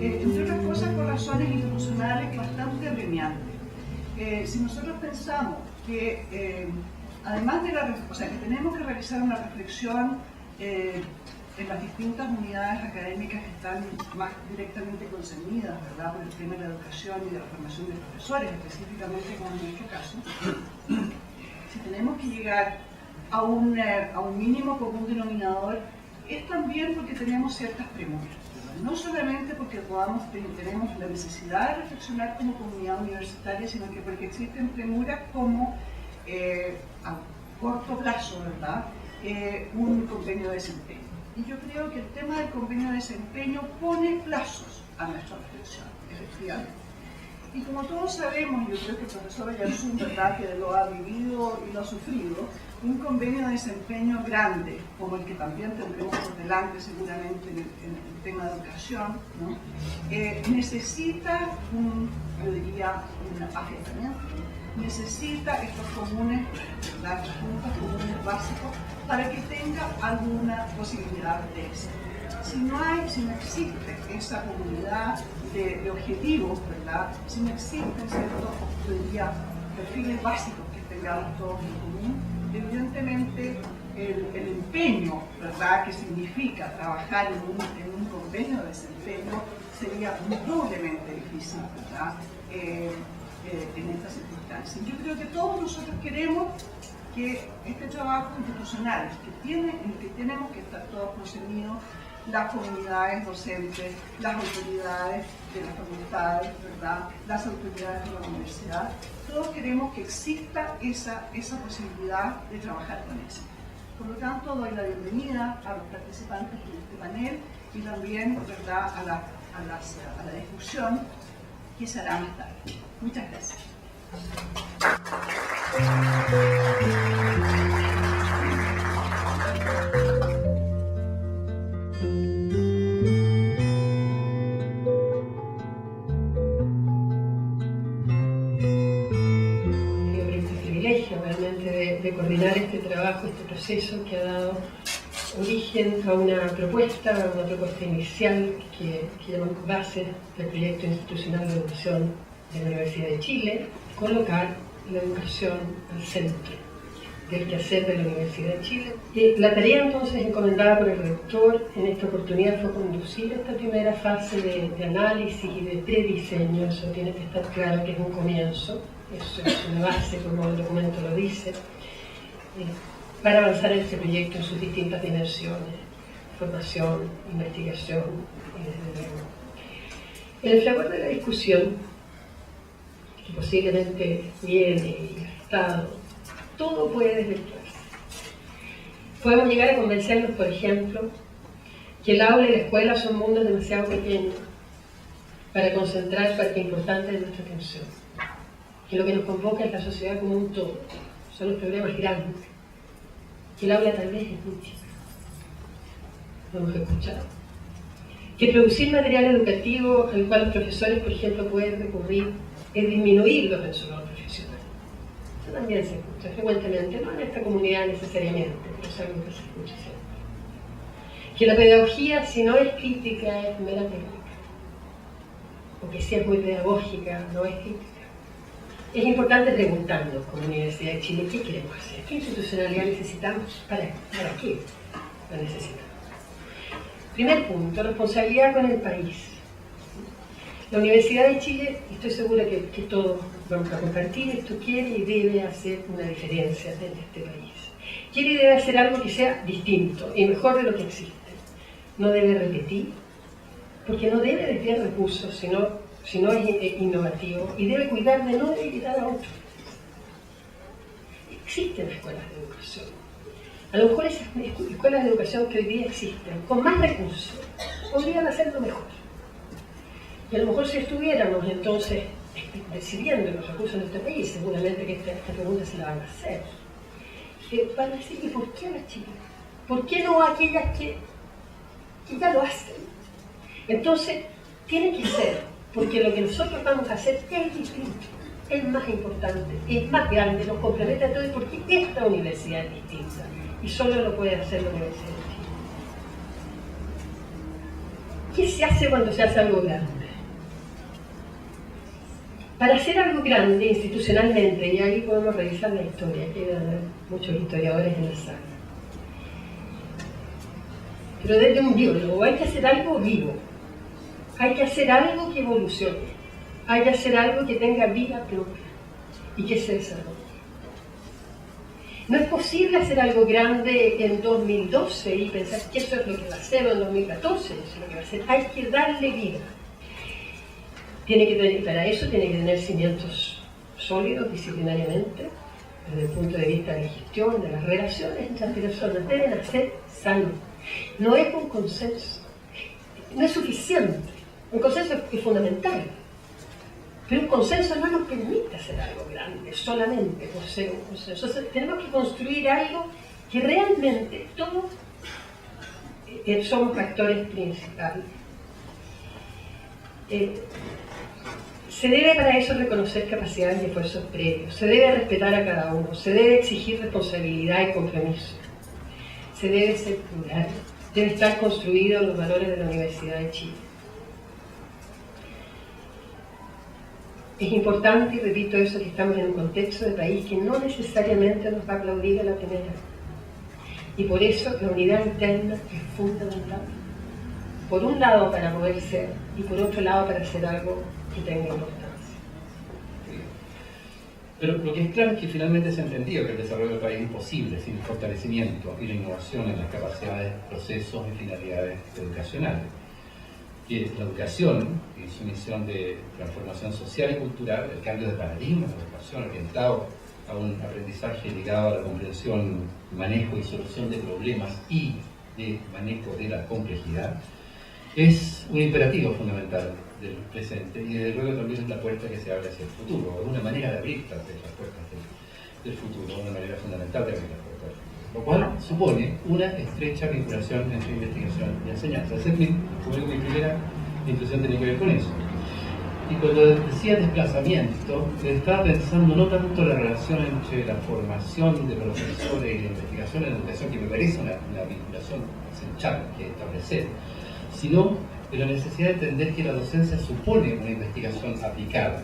Entre otras cosas, por razones institucionales bastante apremiantes. Si nosotros pensamos que, además de que tenemos que realizar una reflexión en las distintas unidades académicas que están más directamente concernidas, ¿verdad?, por el tema de la educación y de la formación de profesores, específicamente como en nuestro caso, si tenemos que llegar a un mínimo común denominador, es también porque tenemos ciertas premuras. No solamente porque tenemos la necesidad de reflexionar como comunidad universitaria, sino que porque existen premuras como a corto plazo, ¿verdad?, un convenio de desempeño. Y yo creo que el tema del convenio de desempeño pone plazos a nuestra reflexión, efectivamente. Y como todos sabemos, yo creo que el profesor Oyarzún, ¿verdad?, que lo ha vivido y lo ha sufrido, un convenio de desempeño grande, como el que también tendremos por delante seguramente en el tema de educación, ¿no?, necesita un afianzamiento, necesita estos comunes, ¿verdad?, estos puntos comunes básicos para que tenga alguna posibilidad de éxito. Si no existe esa comunidad de objetivos, ¿verdad?, si no existen ciertos, perfiles básicos que tengamos todos en común, evidentemente el empeño, ¿verdad?, que significa trabajar en un convenio de desempeño sería doblemente difícil, ¿verdad?, en estas circunstancias. Yo creo que todos nosotros queremos que este trabajo institucional en el que tenemos que estar todos concernidos, las comunidades docentes, las autoridades de las facultades, ¿verdad?, las autoridades de la universidad, todos queremos que exista esa posibilidad de trabajar con eso. Por lo tanto, doy la bienvenida a los participantes de este panel y también, ¿verdad?, a la discusión que se hará más tarde. Muchas gracias. Realmente de coordinar este trabajo, este proceso que ha dado origen a una propuesta inicial que llamamos base del proyecto institucional de educación de la Universidad de Chile, colocar la educación al centro del quehacer de la Universidad de Chile. La tarea entonces encomendada por el rector en esta oportunidad fue conducir esta primera fase de análisis y de prediseño. Eso tiene que estar claro que es un comienzo, eso es una base como el documento lo dice, para avanzar en este proyecto en sus distintas dimensiones: formación, investigación y desde luego. En el fragor de la discusión, que posiblemente viene y ha estado, todo puede desvirtuarse. Podemos llegar a convencernos, por ejemplo, que el aula y la escuela son mundos demasiado pequeños para concentrar parte importante de nuestra atención, que lo que nos convoca es la sociedad como un todo, son los problemas grandes, que el aula tal vez es muy chica, lo hemos escuchado, que producir material educativo al cual los profesores, por ejemplo, pueden recurrir es disminuir los mencionados profesionales. Eso también se escucha frecuentemente, no en esta comunidad necesariamente, pero es algo que se escucha siempre. Que la pedagogía, si no es crítica, es mera técnica, o que si es muy pedagógica, no es crítica. Es importante preguntarnos como Universidad de Chile qué queremos hacer, qué institucionalidad necesitamos, para qué la necesitamos. Primer punto, responsabilidad con el país. La Universidad de Chile, estoy segura que todos vamos a compartir esto, quiere y debe hacer una diferencia en este país. Quiere y debe hacer algo que sea distinto y mejor de lo que existe. No debe repetir, porque no debe desviar recursos, si no es innovativo, y debe cuidar de no debilitar a otros. Existen escuelas de educación. A lo mejor esas escuelas de educación que hoy día existen, con más recursos, podrían hacerlo mejor. Y a lo mejor si estuviéramos entonces decidiendo los recursos de este país, seguramente que esta pregunta se la van a hacer. Van a decir, ¿y por qué las chicas? ¿Por qué no aquellas que ya lo hacen? Entonces, tiene que ser, porque lo que nosotros vamos a hacer es distinto. es más importante, es más grande, nos complementa a todos, porque esta universidad es distinta y solo lo puede hacer la Universidad de Chile. ¿Qué se hace cuando se hace algo grande? Para hacer algo grande institucionalmente, y ahí podemos revisar la historia, que deben haber muchos historiadores en la sala, pero desde un biólogo hay que hacer algo vivo, hay que hacer algo que evolucione, hay que hacer algo que tenga vida propia y que se desarrolle. No es posible hacer algo grande en 2012 y pensar que eso es lo que va a hacer en 2014, eso es lo que va a hacer. Hay que darle vida. Para eso tiene que tener cimientos sólidos disciplinariamente, desde el punto de vista de la gestión, de las relaciones entre las personas, deben ser sanos. No es un consenso, no es suficiente. Un consenso es fundamental, pero un consenso no nos permite hacer algo grande solamente por ser un consenso. Entonces, tenemos que construir algo que realmente todos somos factores principales. Se debe para eso reconocer capacidades y esfuerzos previos, se debe respetar a cada uno, se debe exigir responsabilidad y compromiso, se debe ser plural, debe estar construido en los valores de la Universidad de Chile. Es importante, y repito eso, que estamos en un contexto de país que no necesariamente nos va a aplaudir a la primera. Y por eso la unidad interna es fundamental. Por un lado para poder ser, y por otro lado para hacer algo que tenga importancia. Pero lo que es claro es que finalmente se ha entendido que el desarrollo del país es imposible sin el fortalecimiento y la innovación en las capacidades, procesos y finalidades educacionales. Que la educación y su misión de transformación social y cultural, el cambio de paradigma de la educación orientado a un aprendizaje ligado a la comprensión, manejo y solución de problemas y de manejo de la complejidad, es un imperativo fundamental del presente y desde luego también es la puerta que se abre hacia el futuro, una manera de abrir las puertas del futuro, una manera fundamental de abrir las puertas del futuro, lo cual supone una estrecha vinculación entre investigación y enseñanza. Esa es mi primera intuición tiene que ver con eso. Y cuando decía desplazamiento, estaba pensando no tanto la relación entre la formación de profesores y la investigación en la educación, que me parece una vinculación esencial que establecer, sino de la necesidad de entender que la docencia supone una investigación aplicada.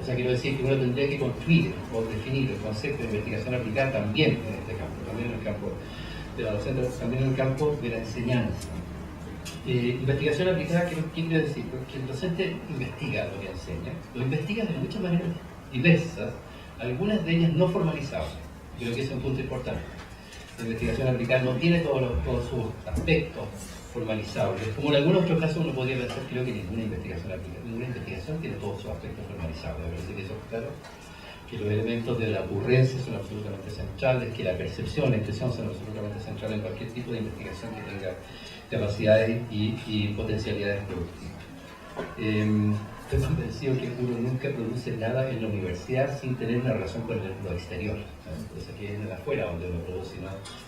O sea, quiero decir que uno tendría que construir o definir el concepto de investigación aplicada también en este campo, también en el campo de la docencia, también en el campo de la enseñanza. Investigación aplicada, ¿qué quiere decir? Que el docente investiga lo que enseña, lo investiga de muchas maneras diversas, algunas de ellas no formalizables. Creo que ese es un punto importante. La investigación aplicada no tiene todos sus aspectos formalizables, como en algunos otros casos uno podría pensar, creo que ninguna investigación tiene todos sus aspectos formalizables. Me parece que eso es claro, que los elementos de la ocurrencia son absolutamente centrales, que la percepción, la impresión son absolutamente centrales en cualquier tipo de investigación que tenga capacidades y potencialidades productivas. Estoy convencido que uno nunca produce nada en la universidad sin tener una relación con lo exterior, entonces que es en el afuera donde uno produce,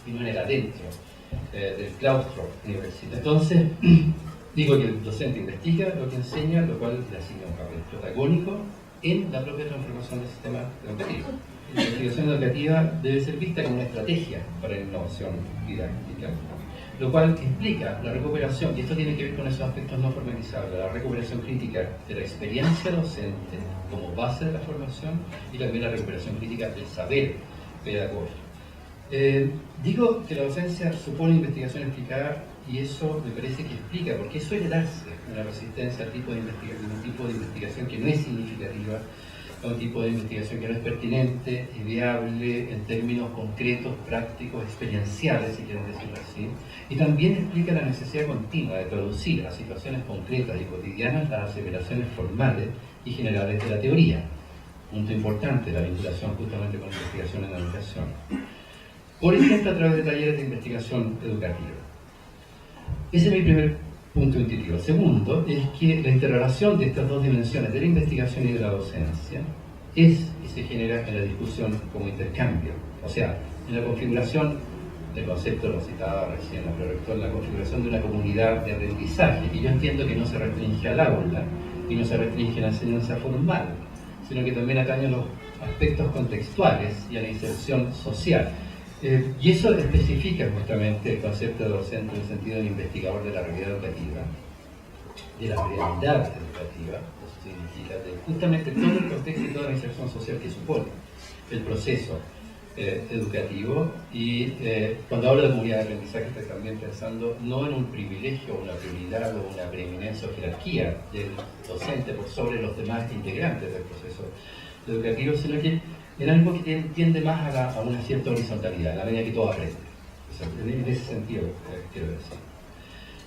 y no en el adentro del claustro universitario. Entonces, digo que el docente investiga lo que enseña, lo cual le asigna un papel protagónico en la propia transformación del sistema educativo. La investigación educativa debe ser vista como una estrategia para la innovación didáctica, lo cual implica la recuperación, y esto tiene que ver con esos aspectos no formalizables, la recuperación crítica de la experiencia docente como base de la formación y también la recuperación crítica del saber pedagógico. Digo que la docencia supone investigación aplicada y eso me parece que explica por qué suele darse una resistencia al tipo de investigación que no es significativa, a un tipo de investigación que no es pertinente y viable en términos concretos, prácticos, experienciales, si quieren decirlo así, y también explica la necesidad continua de traducir a situaciones concretas y cotidianas las aseveraciones formales y generales de la teoría. Punto importante, la vinculación justamente con la investigación en la educación. Por ejemplo, a través de talleres de investigación educativa. Ese es mi primer punto intuitivo. Segundo, es que la interrelación de estas dos dimensiones, de la investigación y de la docencia, es y se genera en la discusión como intercambio. O sea, en la configuración del concepto, lo citaba recién la prorector, la configuración de una comunidad de aprendizaje, que yo entiendo que no se restringe al aula y no se restringe a la enseñanza formal, sino que también atañe a los aspectos contextuales y a la inserción social. Y eso especifica justamente el concepto de docente en el sentido del investigador de la realidad educativa, de la realidad educativa, eso significa de justamente todo el contexto y toda la inserción social que supone el proceso educativo. Y cuando hablo de comunidad de aprendizaje estoy también pensando no en un privilegio, una prioridad o una preeminencia o jerarquía del docente por sobre los demás integrantes del proceso educativo, sino que en algo que tiende más a una cierta horizontalidad, en la medida que todo aprende. O sea, en ese sentido quiero decir.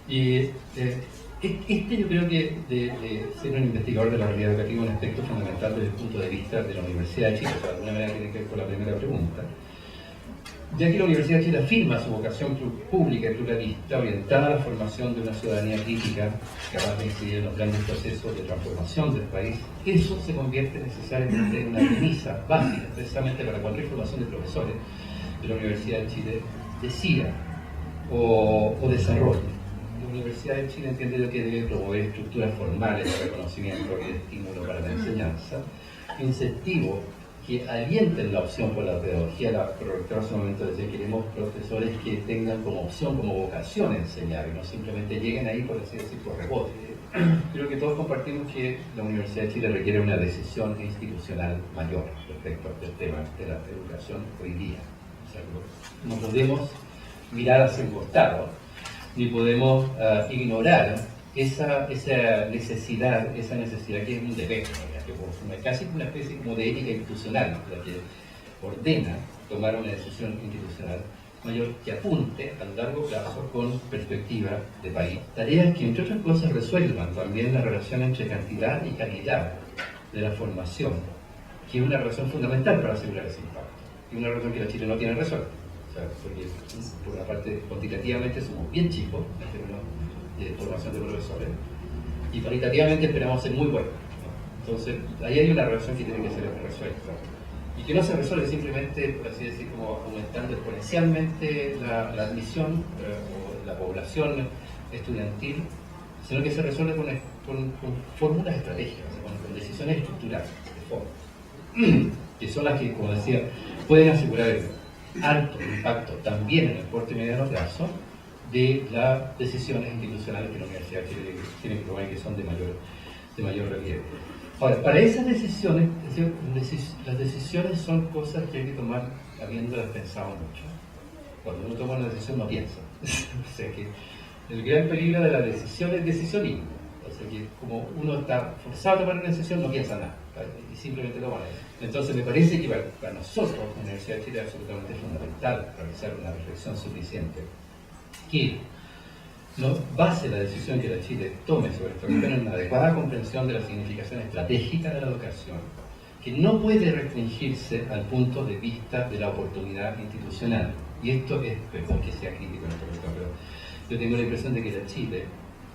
Y yo creo que de ser un investigador de la realidad educativa es un aspecto fundamental desde el punto de vista de la Universidad de Chile, o sea, de alguna manera tiene que ver con la primera pregunta, ya que la Universidad de Chile afirma su vocación pública y pluralista orientada a la formación de una ciudadanía crítica capaz de incidir en los grandes procesos de transformación del país. Eso se convierte necesariamente en una premisa básica, precisamente para cualquier formación de profesores de la Universidad de Chile decida o desarrolle. La Universidad de Chile entiende que debe promover estructuras formales de reconocimiento y de estímulo para la enseñanza, incentivos que alienten la opción por la pedagogía. La prorectora hace un momento decía que queremos profesores que tengan como opción, como vocación enseñar y no simplemente lleguen ahí, por así decir, por rebote. Creo que todos compartimos que la Universidad de Chile requiere una decisión institucional mayor respecto al tema de la educación hoy día. O sea, no podemos mirar hacia un costado, ni podemos ignorar esa necesidad que es un deber, que es casi una especie como de ética institucional, la que ordena tomar una decisión institucional mayor que apunte a largo plazo con perspectiva de país. Tareas que, entre otras cosas, resuelvan también la relación entre cantidad y calidad de la formación, que es una relación fundamental para asegurar ese impacto, y una relación que la Chile no tiene resuelta. O sea, porque por una parte cuantitativamente somos bien chicos en términos de formación de profesores y cualitativamente esperamos ser muy buenos, ¿no? Entonces ahí hay una relación que tiene que ser resuelta y que no se resuelve simplemente, por así decir, como aumentando exponencialmente la admisión o la población estudiantil, sino que se resuelve con fórmulas estratégicas, con decisiones estructurales de forma, que son las que, como decía, pueden asegurar el alto impacto también en el corto y mediano plazo de las decisiones institucionales que la Universidad de Chile tiene que tomar y que son de mayor relieve. Ahora, para esas decisiones, las decisiones son cosas que hay que tomar habiéndolas pensado mucho. Cuando uno toma una decisión no piensa. O sea que el gran peligro de la decisión es decisionismo. O sea que como uno está forzado a tomar una decisión no piensa nada, ¿vale? Y simplemente toma la decisión. Entonces me parece que para nosotros, la Universidad de Chile, es absolutamente fundamental realizar una reflexión suficiente que no base la decisión que la Chile tome sobre esto en una adecuada comprensión de la significación estratégica de la educación, que no puede restringirse al punto de vista de la oportunidad institucional. Y esto es, perdón que sea crítico en esto, pero yo tengo la impresión de que la Chile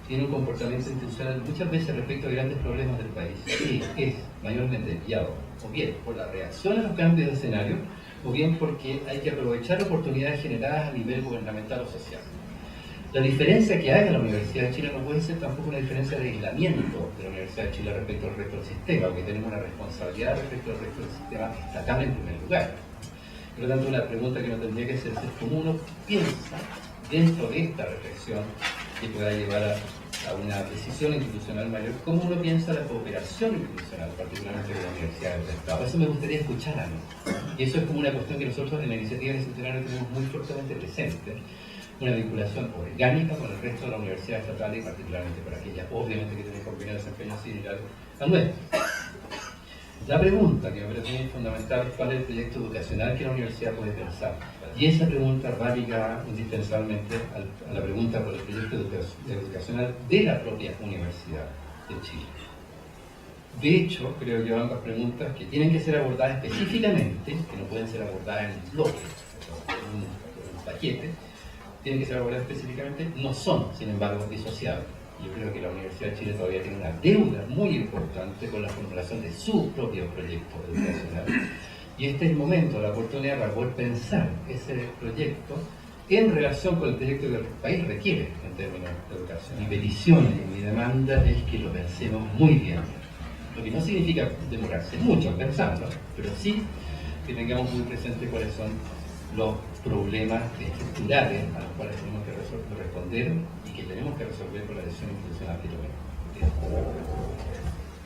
tiene un comportamiento institucional muchas veces respecto a grandes problemas del país, que es mayormente desviado, o bien por la reacción a los cambios de escenario, o bien porque hay que aprovechar oportunidades generadas a nivel gubernamental o social. La diferencia que haga la Universidad de Chile no puede ser tampoco una diferencia de aislamiento de la Universidad de Chile respecto al resto del sistema, porque tenemos una responsabilidad respecto al resto del sistema estatal en primer lugar. Por lo tanto, una pregunta que no tendría que hacerse es cómo uno piensa dentro de esta reflexión que pueda llevar a una decisión institucional mayor, cómo uno piensa la cooperación institucional, particularmente con la Universidad del Estado. Eso me gustaría escuchar a mí. Y eso es como una cuestión que nosotros en la iniciativa institucional tenemos muy fuertemente presente, una vinculación orgánica con el resto de la universidad estatal y particularmente para aquella, obviamente, que tiene convenio de desempeño similar al nuestro. La pregunta que me parece muy fundamental es cuál es el proyecto educacional que la universidad puede pensar. Y esa pregunta va ligada indispensablemente a la pregunta por el proyecto educacional de la propia Universidad de Chile. De hecho, creo que ambas preguntas que tienen que ser abordadas específicamente, que no pueden ser abordadas en un bloque, en un paquete, tienen que ser abordadas específicamente, no son, sin embargo, disociables. Yo creo que la Universidad de Chile todavía tiene una deuda muy importante con la formulación de su propio proyecto educacional. Y este es el momento, la oportunidad para poder pensar ese proyecto en relación con el proyecto que el país requiere en términos de educación. Mi petición y mi demanda es que lo pensemos muy bien, Lo que no significa demorarse mucho pensando, pero sí que tengamos muy presente cuáles son los problemas estructurales a los cuales tenemos que responder y que tenemos que resolver con la decisión institucional que tomemos.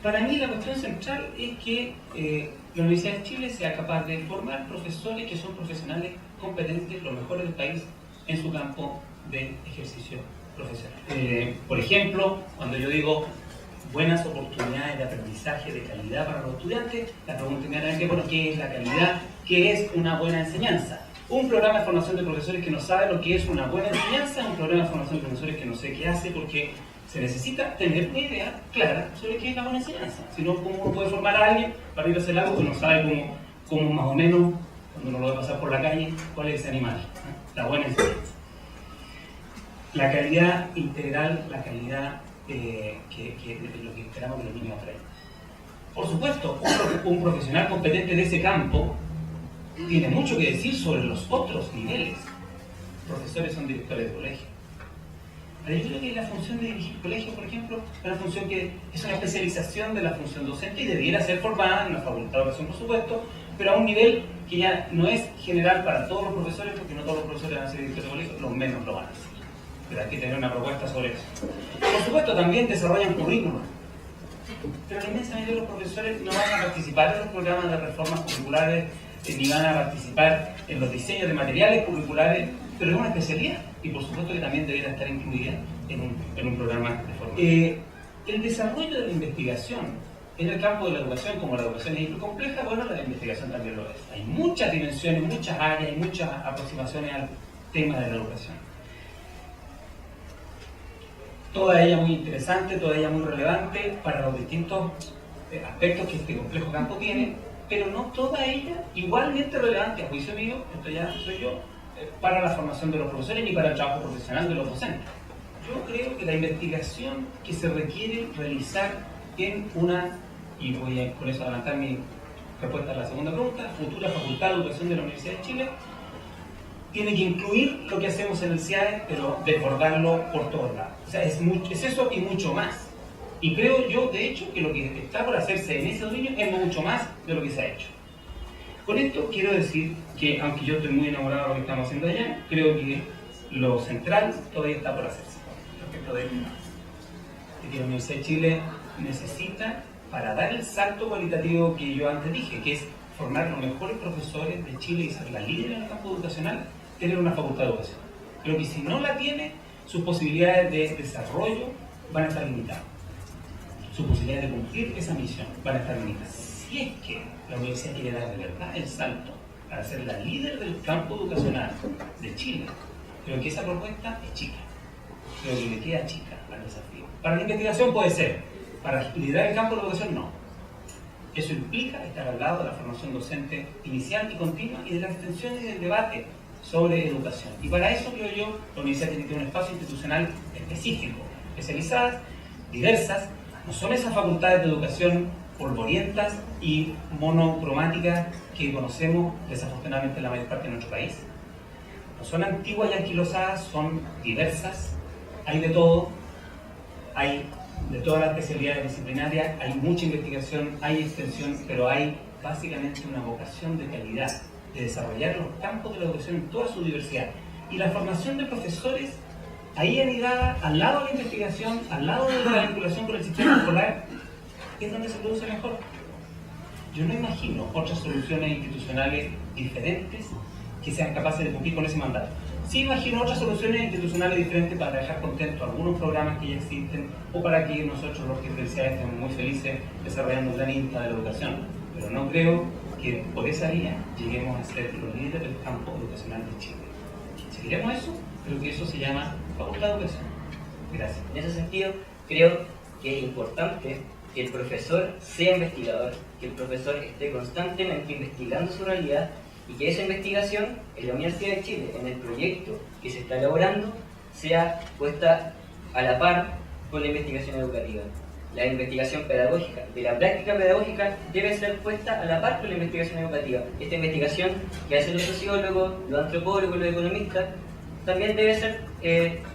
Para mí la cuestión central es que la Universidad de Chile sea capaz de formar profesores que son profesionales competentes, los mejores del país, en su campo de ejercicio profesional. Por ejemplo, cuando yo digo buenas oportunidades de aprendizaje de calidad para los estudiantes, la pregunta inmediatamente, bueno, ¿qué es la calidad? ¿Qué es una buena enseñanza? Un programa de formación de profesores que no sabe lo que es una buena enseñanza, un programa de formación de profesores que no sé qué hace, porque se necesita tener una idea clara sobre qué es la buena enseñanza. Si no, ¿cómo uno puede formar a alguien para ir a hacer algo que no sabe cómo más o menos, cuando uno lo va a pasar por la calle, cuál es ese animal? La buena enseñanza. La calidad integral, la calidad de lo que esperamos que los niños aprendan. Por supuesto, un profesional competente de ese campo tiene mucho que decir sobre los otros niveles. Profesores son directores de colegio. Pero yo creo que la función de dirigir colegio, por ejemplo, es una función que es una especialización de la función docente y debiera ser formada en la facultad de educación, por supuesto, pero a un nivel que ya no es general para todos los profesores, porque no todos los profesores van a ser directores de colegio, los menos lo van a ser. Pero hay que tener una propuesta sobre eso. Por supuesto, también desarrollan currículum. Pero la inmensa mayoría de los profesores no van a participar en los programas de reformas curriculares, ni van a participar en los diseños de materiales curriculares, pero es una especialidad y por supuesto que también debería estar incluida en un programa de formación. El desarrollo de la investigación en el campo de la educación, como la educación es compleja, bueno, la investigación también lo es. Hay muchas dimensiones, muchas áreas, hay muchas aproximaciones al tema de la educación. Toda ella muy interesante, toda ella muy relevante para los distintos aspectos que este complejo campo tiene, pero no toda ella igualmente relevante, a juicio mío, esto ya soy yo, para la formación de los profesores ni para el trabajo profesional de los docentes. Yo creo que la investigación que se requiere realizar en una, y voy a con eso adelantar mi respuesta a la segunda pregunta, futura Facultad de Educación de la Universidad de Chile, tiene que incluir lo que hacemos en el CIAE, pero desbordarlo por todos lados. O sea, es eso y mucho más. Y creo yo, de hecho, que lo que está por hacerse en ese dominio es mucho más de lo que se ha hecho. Con esto quiero decir que, aunque yo estoy muy enamorado de lo que estamos haciendo allá, creo que lo central todavía está por hacerse. Respecto de que la Universidad de Chile necesita, para dar el salto cualitativo que yo antes dije, que es formar los mejores profesores de Chile y ser la líder en el campo educacional, tener una facultad de educación. Pero que si no la tiene, sus posibilidades de desarrollo van a estar limitadas. Sus posibilidades de cumplir esa misión van a estar limitadas. Si es que la universidad quiere dar de verdad el salto para ser la líder del campo educacional de Chile, creo que esa propuesta es chica. Creo que le queda chica al desafío. Para la investigación puede ser, para liderar el campo de la educación no. Eso implica estar al lado de la formación docente inicial y continua y de la extensión y del debate sobre educación. Y para eso, creo yo, la universidad tiene que tener un espacio institucional específico, especializadas, diversas. No son esas facultades de educación polvorientas y monocromáticas que conocemos desafortunadamente en la mayor parte de nuestro país. No son antiguas y anquilosadas, son diversas, hay de todo, hay de todas las especialidades disciplinarias, hay mucha investigación, hay extensión, pero hay básicamente una vocación de calidad, de desarrollar los campos de la educación en toda su diversidad. Y la formación de profesores, ahí anidada, al lado de la investigación, al lado de la vinculación con el sistema escolar, es donde se produce mejor. Yo no imagino otras soluciones institucionales diferentes que sean capaces de cumplir con ese mandato. Sí imagino otras soluciones institucionales diferentes para dejar contentos algunos programas que ya existen o para que nosotros los que estemos muy felices desarrollando un gran INTA de la educación. Pero no creo que por esa vía lleguemos a ser los líderes del campo educacional de Chile. Si queremos eso, creo que eso se llama Facultad de Educación. Gracias. En ese sentido, creo que es importante que el profesor sea investigador, que el profesor esté constantemente investigando su realidad y que esa investigación en la Universidad de Chile, en el proyecto que se está elaborando, sea puesta a la par con la investigación educativa. La investigación pedagógica, de la práctica pedagógica, debe ser puesta a la par con la investigación educativa. Esta investigación que hacen los sociólogos, los antropólogos, los economistas, también debe ser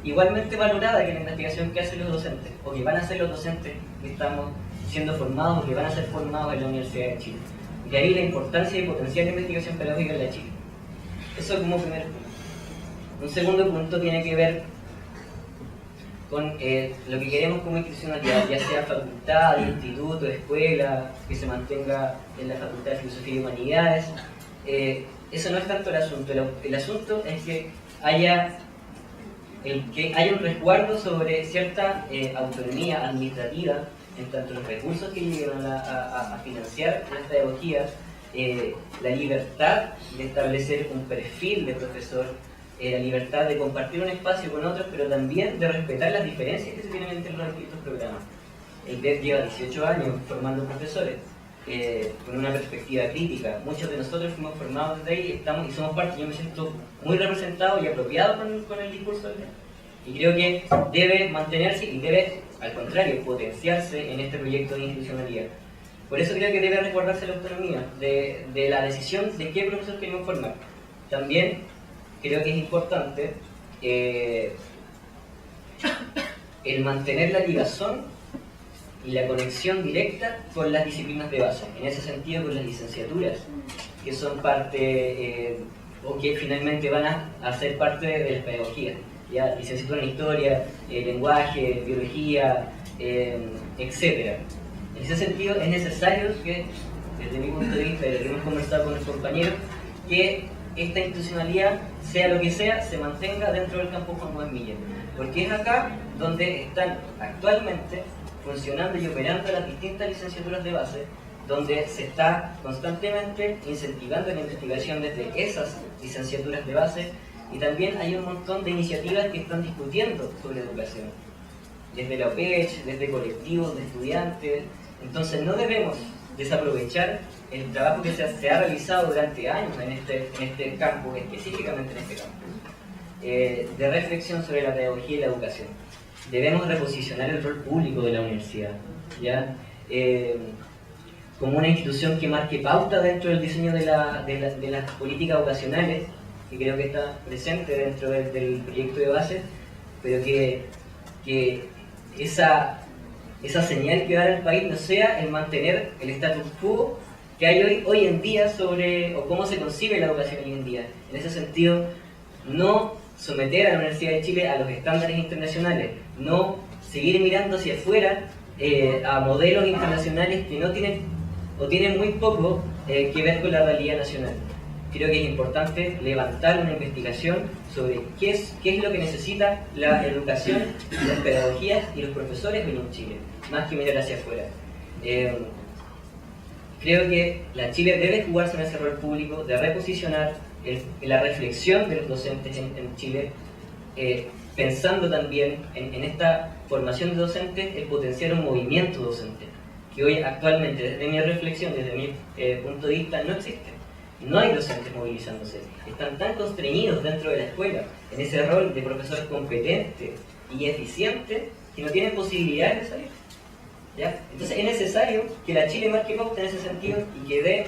igualmente valorada que la investigación que hacen los docentes, o que van a hacer los docentes que estamos siendo formados o que van a ser formados en la Universidad de Chile. De ahí la importancia y potencial de investigación pedagógica en la Chile. Eso como primer punto. Un segundo punto tiene que ver con lo que queremos como institucionalidad, ya sea facultad, instituto, escuela, que se mantenga en la Facultad de Filosofía y Humanidades. Eso no es tanto el asunto. El asunto es que haya un resguardo sobre cierta autonomía administrativa en tanto los recursos que llegan a financiar las pedagogías, la libertad de establecer un perfil de profesor, la libertad de compartir un espacio con otros, pero también de respetar las diferencias que se tienen entre los distintos programas. El DEF lleva 18 años formando profesores con una perspectiva crítica. Muchos de nosotros fuimos formados desde ahí y somos parte. Yo me siento muy representado y apropiado con el discurso del DEF. Y creo que debe mantenerse y debe, al contrario, potenciarse en este proyecto de institucionalidad. Por eso creo que debe resguardarse la autonomía de la decisión de qué profesor queremos formar. También creo que es importante el mantener la ligazón y la conexión directa con las disciplinas de base. En ese sentido, con las licenciaturas, que son parte, o que finalmente van a ser parte de las pedagogías. Ya, licenciatura en historia, lenguaje, biología, etc. En ese sentido es necesario que, desde mi punto de vista, y lo que hemos conversado con los compañeros, que esta institucionalidad, sea lo que sea, se mantenga dentro del campus Juan Gómez Millet, porque es acá donde están actualmente funcionando y operando las distintas licenciaturas de base, donde se está constantemente incentivando la investigación desde esas licenciaturas de base. Y también hay un montón de iniciativas que están discutiendo sobre educación, desde la OPECH, desde colectivos de estudiantes. Entonces no debemos desaprovechar el trabajo que se ha realizado durante años en este campo, específicamente en este campo, de reflexión sobre la pedagogía y la educación. Debemos reposicionar el rol público de la universidad, ¿ya? Como una institución que marque pauta dentro del diseño de las políticas educacionales, que creo que está presente dentro del proyecto de base, pero que esa señal que da al país no sea el mantener el status quo que hay hoy en día sobre, o cómo se concibe la educación hoy en día. En ese sentido, no someter a la Universidad de Chile a los estándares internacionales, no seguir mirando hacia afuera a modelos internacionales que no tienen, o tienen muy poco que ver con la realidad nacional. Creo que es importante levantar una investigación sobre qué es lo que necesita la educación, las pedagogías y los profesores hoy en Chile, más que mirar hacia afuera. Creo que la Chile debe jugarse en ese rol público de reposicionar la reflexión de los docentes en Chile, pensando también en esta formación de docentes, el potenciar un movimiento docente, que hoy actualmente, desde mi reflexión, desde mi punto de vista, no existe. No hay docentes movilizándose, están tan constreñidos dentro de la escuela, en ese rol de profesor competente y eficiente, que no tienen posibilidades de salir. ¿Ya? Entonces es necesario que la Chile marque pauta en ese sentido y que dé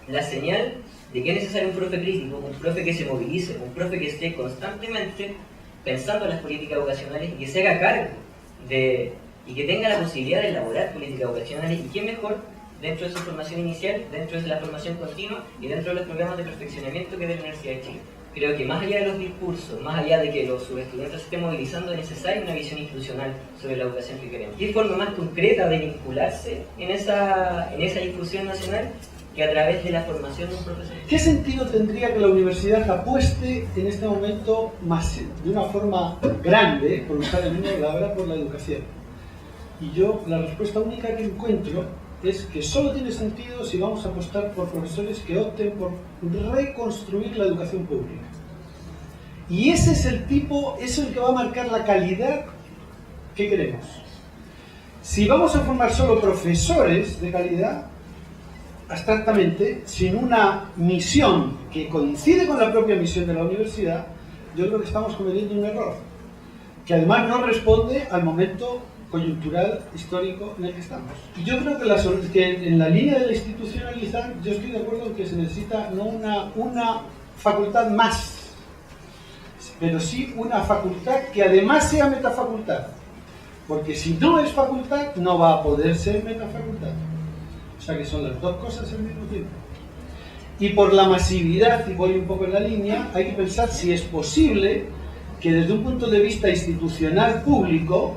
la señal de que es necesario un profe crítico, un profe que se movilice, un profe que esté constantemente pensando en las políticas educacionales y que se haga cargo y que tenga la posibilidad de elaborar políticas educacionales. Y qué mejor dentro de su formación inicial, dentro de la formación continua y dentro de los programas de perfeccionamiento que de la Universidad de Chile. Creo que más allá de los discursos, más allá de que sus estudiantes se estén movilizando, es necesaria una visión institucional sobre la educación que queremos. ¿Qué forma más concreta de vincularse en esa discusión nacional que a través de la formación de un profesor? ¿Qué sentido tendría que la universidad apueste en este momento más, de una forma grande, por usar el mismo palabra, por la educación? Y yo la respuesta única que encuentro es que solo tiene sentido si vamos a apostar por profesores que opten por reconstruir la educación pública. Y ese es el tipo, eso es el que va a marcar la calidad que queremos. Si vamos a formar solo profesores de calidad, abstractamente, sin una misión que coincide con la propia misión de la universidad, yo creo que estamos cometiendo un error, que además no responde al momento coyuntural, histórico en el que estamos. Y yo creo que en la línea de la institucionalizar, yo estoy de acuerdo en que se necesita no una facultad más, pero sí una facultad que además sea metafacultad. porque si no es facultad, no va a poder ser metafacultad. O sea que son las dos cosas al mismo tiempo. Y por la masividad, y voy un poco en la línea, hay que pensar si es posible que desde un punto de vista institucional público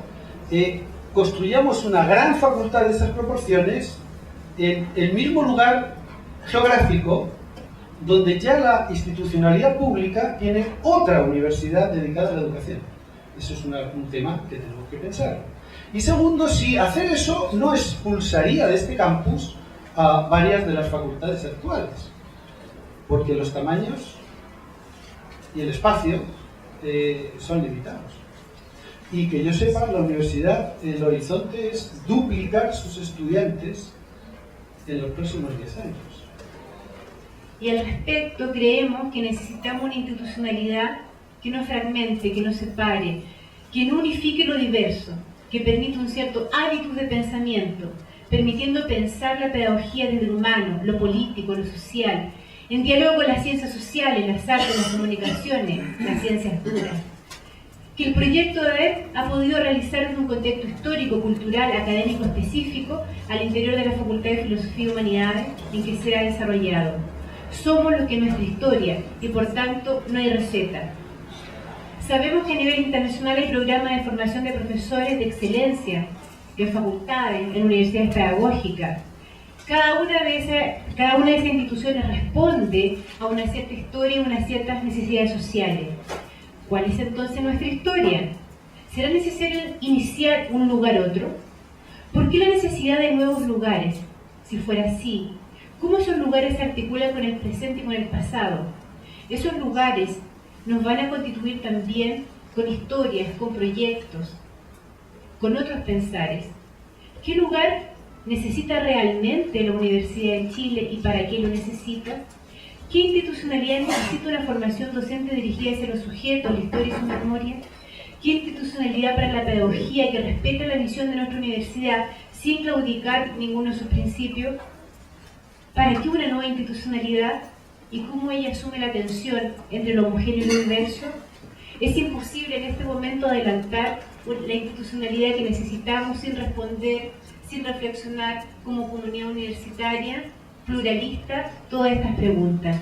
construyamos una gran facultad de esas proporciones en el mismo lugar geográfico donde ya la institucionalidad pública tiene otra universidad dedicada a la educación. Eso es un tema que tenemos que pensar. Y segundo, si hacer eso no expulsaría de este campus a varias de las facultades actuales, porque los tamaños y el espacio son limitados. Y que yo sepa, la universidad, el horizonte es duplicar sus estudiantes en los próximos 10 años. Y al respecto creemos que necesitamos una institucionalidad que no fragmente, que no separe, que no unifique lo diverso, que permita un cierto hábitus de pensamiento, permitiendo pensar la pedagogía desde lo humano, lo político, lo social, en diálogo con las ciencias sociales, las artes, las comunicaciones, las ciencias duras. Que el proyecto de ADEP ha podido realizar en un contexto histórico, cultural, académico específico al interior de la Facultad de Filosofía y Humanidades en que se ha desarrollado. Somos lo que es nuestra historia y por tanto no hay receta. Sabemos que a nivel internacional hay programas de formación de profesores de excelencia, en facultades, en universidades pedagógicas. Cada una de esas instituciones responde a una cierta historia y unas ciertas necesidades sociales. ¿Cuál es entonces nuestra historia? ¿Será necesario iniciar un lugar otro? ¿Por qué la necesidad de nuevos lugares? Si fuera así, ¿cómo esos lugares se articulan con el presente y con el pasado? Esos lugares nos van a constituir también con historias, con proyectos, con otros pensares. ¿Qué lugar necesita realmente la Universidad de Chile y para qué lo necesita? ¿Qué institucionalidad necesita una formación docente dirigida hacia los sujetos, la historia y su memoria? ¿Qué institucionalidad para la pedagogía que respete la misión de nuestra universidad sin claudicar ninguno de sus principios? ¿Para qué una nueva institucionalidad? ¿Y cómo ella asume la tensión entre lo homogéneo y lo diverso? Es imposible en este momento adelantar la institucionalidad que necesitamos sin responder, sin reflexionar como comunidad universitaria, pluralista, todas estas preguntas.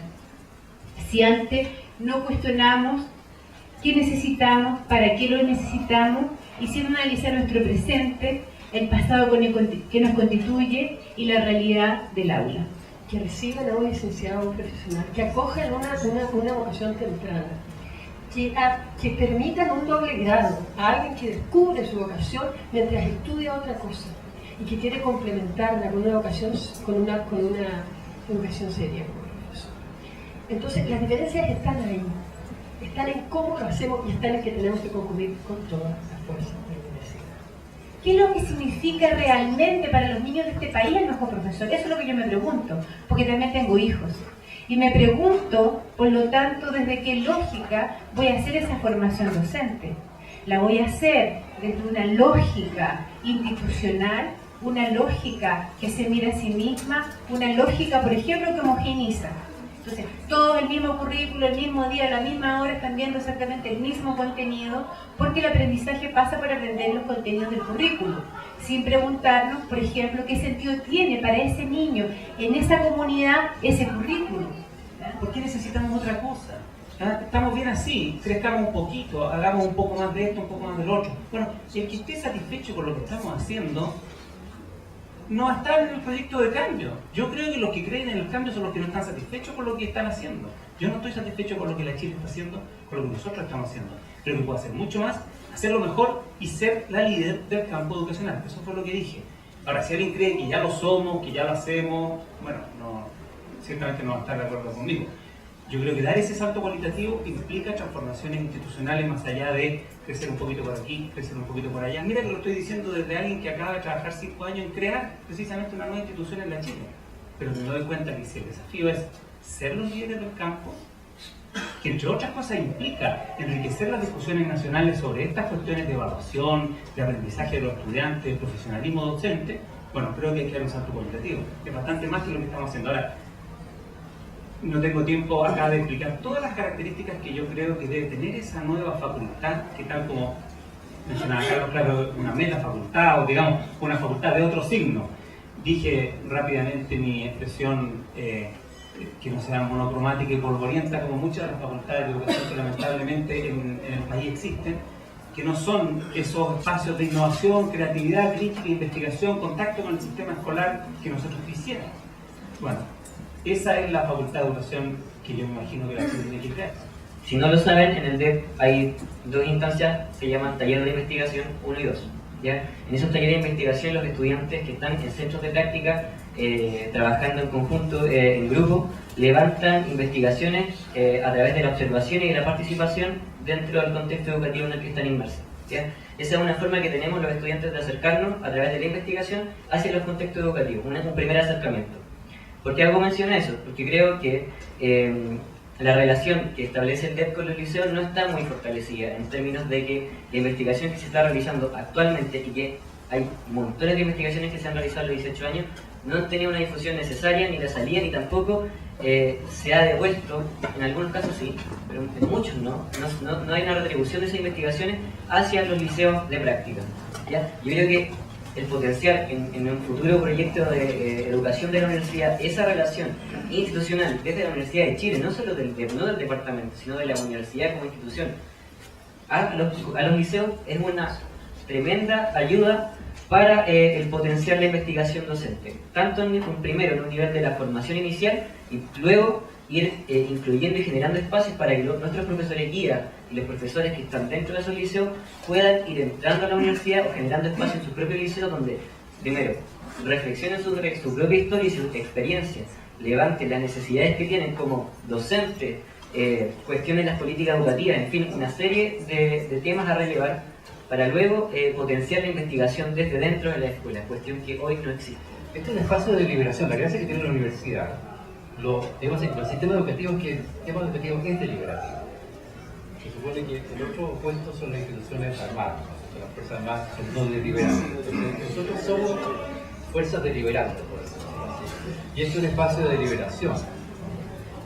Si antes no cuestionamos qué necesitamos, para qué lo necesitamos, y sin analizar nuestro presente, el pasado que nos constituye y la realidad del aula. Que reciban a un licenciado profesional, que acojan una vocación temprana, que permitan un doble grado a alguien que descubre su vocación mientras estudia otra cosa y que quiere complementarla con una vocación, con una educación seria como profesor. Entonces las diferencias están ahí, están en cómo lo hacemos y están en que tenemos que concluir con todas las fuerzas de la universidad. ¿Qué es lo que significa realmente para los niños de este país el mejor profesor? Eso es lo que yo me pregunto, porque también tengo hijos. Y me pregunto, por lo tanto, desde qué lógica voy a hacer esa formación docente. La voy a hacer desde una lógica institucional, una lógica que se mira a sí misma, una lógica, por ejemplo, que homogeneiza. Entonces, todo el mismo currículo, el mismo día, a la misma hora, están viendo exactamente el mismo contenido, porque el aprendizaje pasa por aprender los contenidos del currículo, sin preguntarnos, por ejemplo, qué sentido tiene para ese niño, en esa comunidad, ese currículo. ¿Por qué necesitamos otra cosa? Estamos bien así, crezcamos un poquito, hagamos un poco más de esto, un poco más del otro. Bueno, si el que esté satisfecho con lo que estamos haciendo, no va a estar en el proyecto de cambio. Yo creo que los que creen en el cambio son los que no están satisfechos con lo que están haciendo. Yo no estoy satisfecho con lo que la Chile está haciendo, con lo que nosotros estamos haciendo. Creo que puedo hacer mucho más, hacerlo mejor y ser la líder del campo educacional. Eso fue lo que dije. Ahora, si alguien cree que ya lo somos, que ya lo hacemos, bueno, ciertamente no va a estar de acuerdo conmigo. Yo creo que dar ese salto cualitativo implica transformaciones institucionales más allá de crecer un poquito por aquí, crecer un poquito por allá. Mira que lo estoy diciendo desde alguien que acaba de trabajar 5 años en crear precisamente una nueva institución en la Chile. Pero me doy cuenta que si el desafío es ser los líderes del campo, que entre otras cosas implica enriquecer las discusiones nacionales sobre estas cuestiones de evaluación, de aprendizaje de los estudiantes, de profesionalismo docente, bueno, creo que hay que dar un salto cualitativo. Es bastante más que lo que estamos haciendo ahora. No tengo tiempo acá de explicar todas las características que yo creo que debe tener esa nueva facultad, que tal como mencionaba Carlos, claro, una meta facultad o digamos una facultad de otro signo. Dije rápidamente mi expresión que no sea monocromática y polvorienta como muchas de las facultades de educación que lamentablemente en el país existen, que no son esos espacios de innovación, creatividad, crítica, investigación, contacto con el sistema escolar que nosotros quisiéramos. Bueno, esa es la facultad de educación que yo me imagino que la gente tiene que crear. Si no lo saben, en el DEP hay dos instancias, se llaman taller de investigación 1 y 2. ¿Ya? En esos talleres de investigación los estudiantes que están en centros de práctica, trabajando en conjunto, en grupo, levantan investigaciones a través de la observación y de la participación dentro del contexto educativo en el que están inmersos. ¿Ya? Esa es una forma que tenemos los estudiantes de acercarnos a través de la investigación hacia los contextos educativos, un primer acercamiento. ¿Por qué hago mención a eso? Porque creo que la relación que establece el DEP con los liceos no está muy fortalecida en términos de que la investigación que se está realizando actualmente y que hay montones de investigaciones que se han realizado a los 18 años no han tenido una difusión necesaria, ni la salida, ni tampoco se ha devuelto, en algunos casos sí, pero en muchos no hay una retribución de esas investigaciones hacia los liceos de práctica. ¿Ya? Yo creo que el potencial en un futuro proyecto de educación de la universidad, esa relación institucional desde la Universidad de Chile, no solo no del departamento, sino de la universidad como institución, a los liceos es una tremenda ayuda para el potenciar la investigación docente, tanto primero en un nivel de la formación inicial y luego ir incluyendo y generando espacios para que nuestros profesores guías y los profesores que están dentro de esos liceos puedan ir entrando a la universidad o generando espacios en sus propios liceos donde, primero, reflexionen sobre su propia historia y su experiencia, levanten las necesidades que tienen como docentes, cuestionen las políticas educativas, en fin, una serie de temas a relevar para luego potenciar la investigación desde dentro de la escuela, cuestión que hoy no existe. Este es un espacio de deliberación. La gracia que tiene la universidad, los sistemas educativos, que el sistema educativo es deliberativo. Se supone que el otro opuesto son las instituciones armadas, las fuerzas armadas son no deliberativas. Nosotros somos fuerzas deliberantes, por decirlo así. Y este es un espacio de deliberación.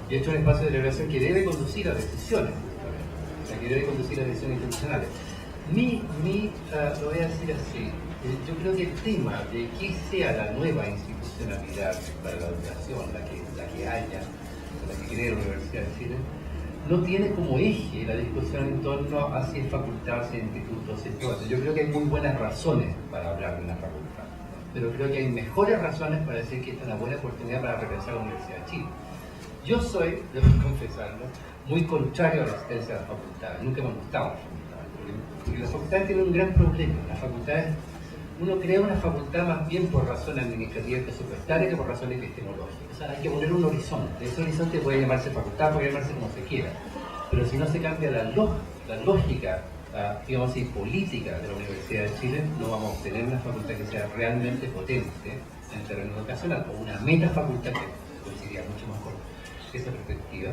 Y este es un espacio de deliberación que debe conducir a decisiones, o sea, que debe conducir a decisiones institucionales. Lo voy a decir así, yo creo que el tema de que sea la nueva institucionalidad para la educación, la que haya, la que cree la Universidad de Chile, no tiene como eje la discusión en torno a si es facultad, si es instituto, si es todo. Yo creo que hay muy buenas razones para hablar de una facultad, pero creo que hay mejores razones para decir que esta es una buena oportunidad para regresar a la Universidad de Chile. Yo soy, debo confesarlo, muy contrario a la existencia de las facultades, nunca me han gustado las facultades, porque las facultades tienen un gran problema. Las facultades, uno crea una facultad más bien por razones administrativas y presupuestarias que por razones epistemológicas. O sea, hay que poner un horizonte. Ese horizonte puede llamarse facultad, puede llamarse como se quiera, pero si no se cambia la lógica, digamos así, política de la Universidad de Chile, no vamos a obtener una facultad que sea realmente potente en el terreno educacional, o una metafacultad que coincidiría mucho más con esa perspectiva,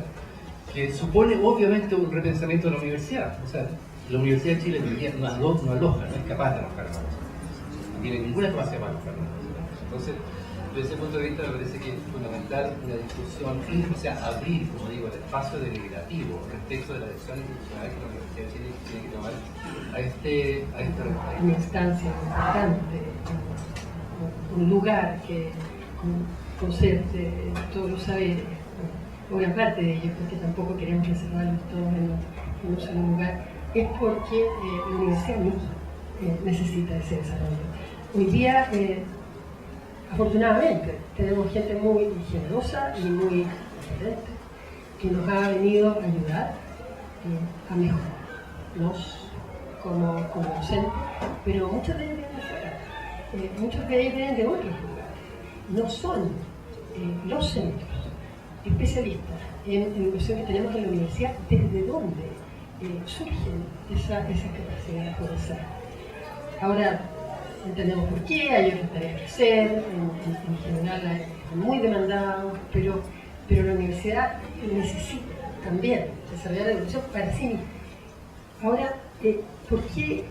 que supone obviamente un repensamiento de la universidad. O sea, la Universidad de Chile no aloja, no es capaz de alojar a la universidad. No tiene ninguna capacidad para alojar a la universidad. Entonces, desde ese punto de vista me parece que es fundamental una discusión, o sea, abrir, como digo, el espacio deliberativo respecto de la decisión institucional que la Universidad de Chile tiene que tomar a este respecto. Una instancia importante, un lugar que concerte todos los saberes, o gran parte de ellos, porque tampoco queremos reservarlos todos en un solo lugar, es porque la universidad misma necesita ese desarrollo. Hoy día, afortunadamente, tenemos gente muy generosa y muy diferente que nos ha venido a ayudar a mejorarnos como docentes, pero muchos de ellos vienen de fuera, muchos de ellos vienen de otros lugares, no son los centros especialistas en educación que tenemos en la universidad, desde donde surgen esa capacidad de procesar. Ahora entendemos por qué, hay otras tareas que hacer, en general es muy demandado, pero la universidad necesita también desarrollar la educación para sí misma. Ahora, ¿por qué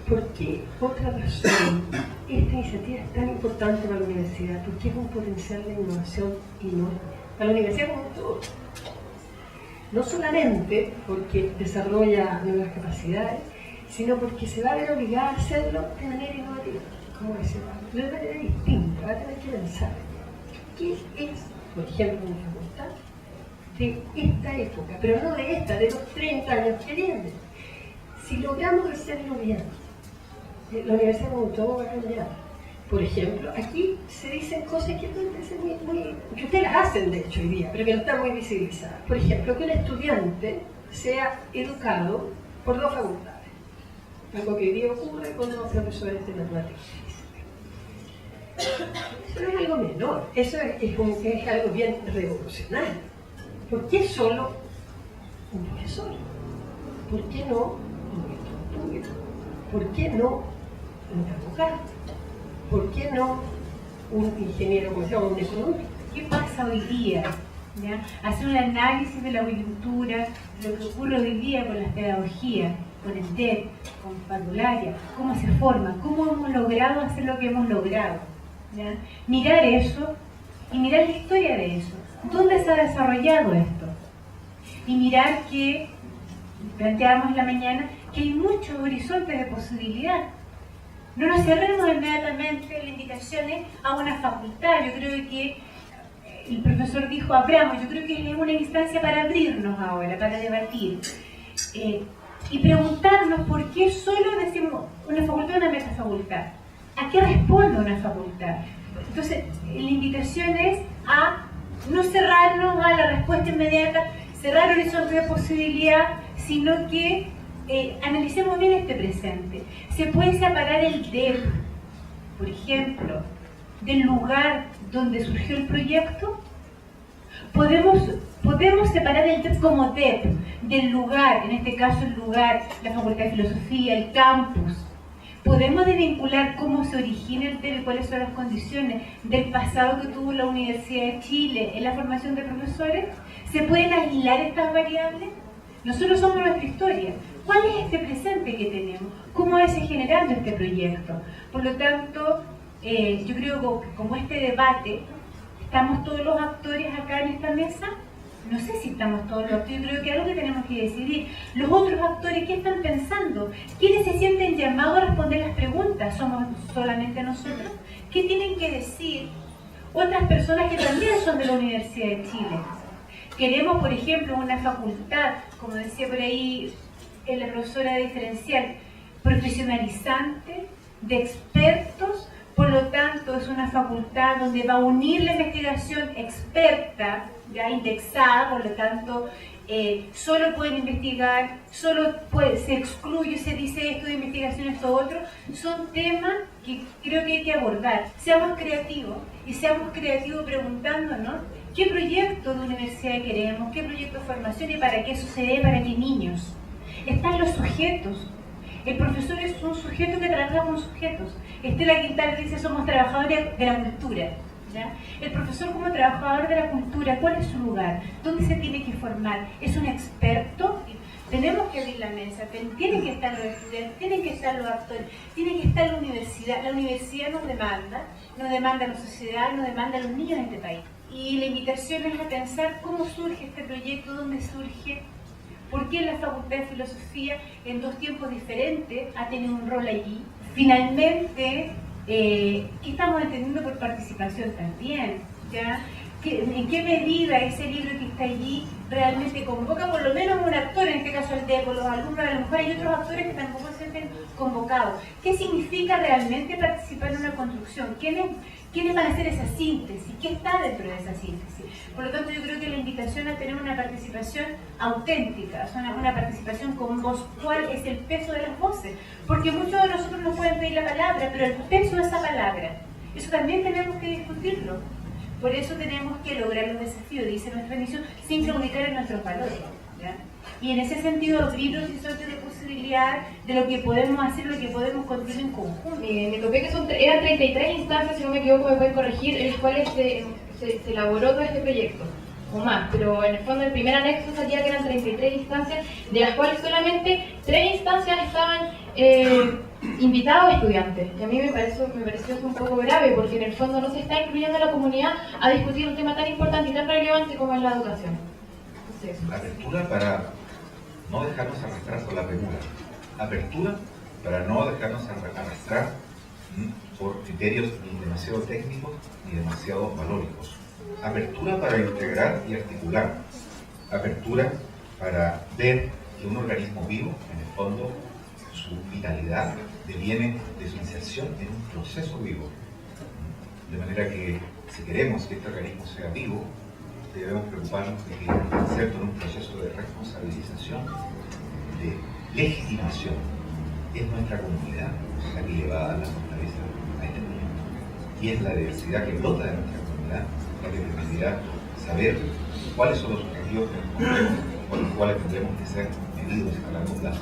otra razón esta iniciativa es tan importante para la universidad? Porque es un potencial de innovación enorme. Para la universidad como todo. No solamente porque desarrolla nuevas capacidades, sino porque se va a ver obligada a hacerlo de manera innovativa, como decía, de manera distinta, va a tener que pensar qué es, por ejemplo, una facultad de esta época, pero no de esta, de los 30 años que vienen. Si logramos hacerlo bien, la Universidad como todo va a cambiar. Por ejemplo, aquí se dicen cosas que que ustedes las hacen de hecho hoy día, pero que no están muy visibilizadas. Por ejemplo, que un estudiante sea educado por 2 facultades, algo que hoy día ocurre con los profesores de matemáticas. Eso no es algo menor, eso es algo bien revolucionario. ¿Por qué solo un profesor? ¿Por qué no un público? ¿Por qué no un abogado? ¿Por qué no un ingeniero, como se llama, un economista? ¿Qué pasa hoy día? ¿Ya? Hacer un análisis de la coyuntura, de lo que ocurre hoy día con las pedagogías, con el TEP, con Parvularia, cómo se forma, cómo hemos logrado hacer lo que hemos logrado. ¿Ya? Mirar eso y mirar la historia de eso. ¿Dónde se ha desarrollado esto? Y mirar que, planteábamos en la mañana, que hay muchos horizontes de posibilidad. No nos cerremos inmediatamente, la invitación es a una facultad. Yo creo que el profesor dijo abramos, yo creo que es una instancia para abrirnos ahora, para debatir. Y preguntarnos por qué solo decimos una facultad o una metafacultad. ¿A qué responde una facultad? Entonces, la invitación es a no cerrarnos a la respuesta inmediata, cerrar horizontes de posibilidad, sino que analicemos bien este presente. ¿Se puede separar el DEP, por ejemplo, del lugar donde surgió el proyecto? ¿Podemos separar el DEP como DEP del lugar, en este caso el lugar, la Facultad de Filosofía, el campus? ¿Podemos desvincular cómo se origina el DEP y cuáles son las condiciones del pasado que tuvo la Universidad de Chile en la formación de profesores? ¿Se pueden aislar estas variables? Nosotros somos nuestra historia. ¿Cuál es este presente que tenemos? ¿Cómo va a irse generando este proyecto? Por lo tanto, yo creo que como este debate, ¿estamos todos los actores acá en esta mesa? No sé si estamos todos los actores, yo creo que es algo que tenemos que decidir. Los otros actores, ¿qué están pensando? ¿Quiénes se sienten llamados a responder las preguntas? ¿Somos solamente nosotros? ¿Qué tienen que decir otras personas que también son de la Universidad de Chile? Queremos, por ejemplo, una facultad, como decía por ahí la profesora diferencial, profesionalizante, de expertos. Por lo tanto, es una facultad donde va a unir la investigación experta, ya indexada, por lo tanto, solo pueden investigar, se excluye, se dice esto de investigación, esto otro. Son temas que creo que hay que abordar. Seamos creativos, y seamos creativos preguntándonos qué proyecto de universidad queremos, qué proyecto de formación y para qué sucede, para qué niños. Están los sujetos. El profesor es un sujeto que trabaja con sujetos. Estela Quintal dice, somos trabajadores de la cultura. ¿Ya? El profesor como trabajador de la cultura, ¿cuál es su lugar? ¿Dónde se tiene que formar? ¿Es un experto? Tenemos que abrir la mesa, tienen que estar los estudiantes, tienen que estar los actores, tiene que estar la universidad. La universidad nos demanda la sociedad, nos demanda a los niños de este país. Y la invitación es a pensar cómo surge este proyecto, dónde surge. ¿Por qué la Facultad de Filosofía en 2 tiempos diferentes ha tenido un rol allí? Finalmente, ¿qué estamos entendiendo por participación también? ¿Ya? ¿En qué medida ese libro que está allí realmente convoca por lo menos a un actor, en este caso el DEP, los alumnos, a lo mejor hay otros actores que tampoco se sienten convocados? ¿Qué significa realmente participar en una construcción? ¿Quiénes van a hacer esa síntesis? ¿Qué está dentro de esa síntesis? Por lo tanto, yo creo que la invitación a tener una participación auténtica, una participación con voz. ¿Cuál es el peso de las voces? Porque muchos de nosotros nos pueden pedir la palabra, pero el peso de esa palabra, eso también tenemos que discutirlo. Por eso tenemos que lograr los desafíos, dice nuestra misión, sin claudicar en nuestros valores. ¿Ya? Y en ese sentido, abrir los horizontes de posibilidad de lo que podemos hacer, lo que podemos construir en conjunto. Me topé que eran 33 instancias, si no me equivoco, me pueden corregir, en las cuales se elaboró todo este proyecto, o más, pero en el fondo el primer anexo salía que eran 33 instancias, de las cuales solamente 3 instancias estaban invitados estudiantes. Y a mí me pareció eso un poco grave, porque en el fondo no se está incluyendo a la comunidad a discutir un tema tan importante y tan relevante como es la educación. Entonces, la apertura para no dejarnos arrastrar por la premura. Apertura para no dejarnos arrastrar por criterios ni demasiado técnicos ni demasiado valóricos. Apertura para integrar y articular. Apertura para ver que un organismo vivo, en el fondo, su vitalidad deviene de su inserción en un proceso vivo. De manera que, si queremos que este organismo sea vivo, debemos preocuparnos de que, inserto en un proceso de responsabilización, de legitimación, es nuestra comunidad la que le va a dar la fortaleza a este proyecto. Y es la diversidad que brota de nuestra comunidad la que permitirá saber cuáles son los objetivos que nos ponemos, con los cuales tendremos que ser medidos a largo plazo.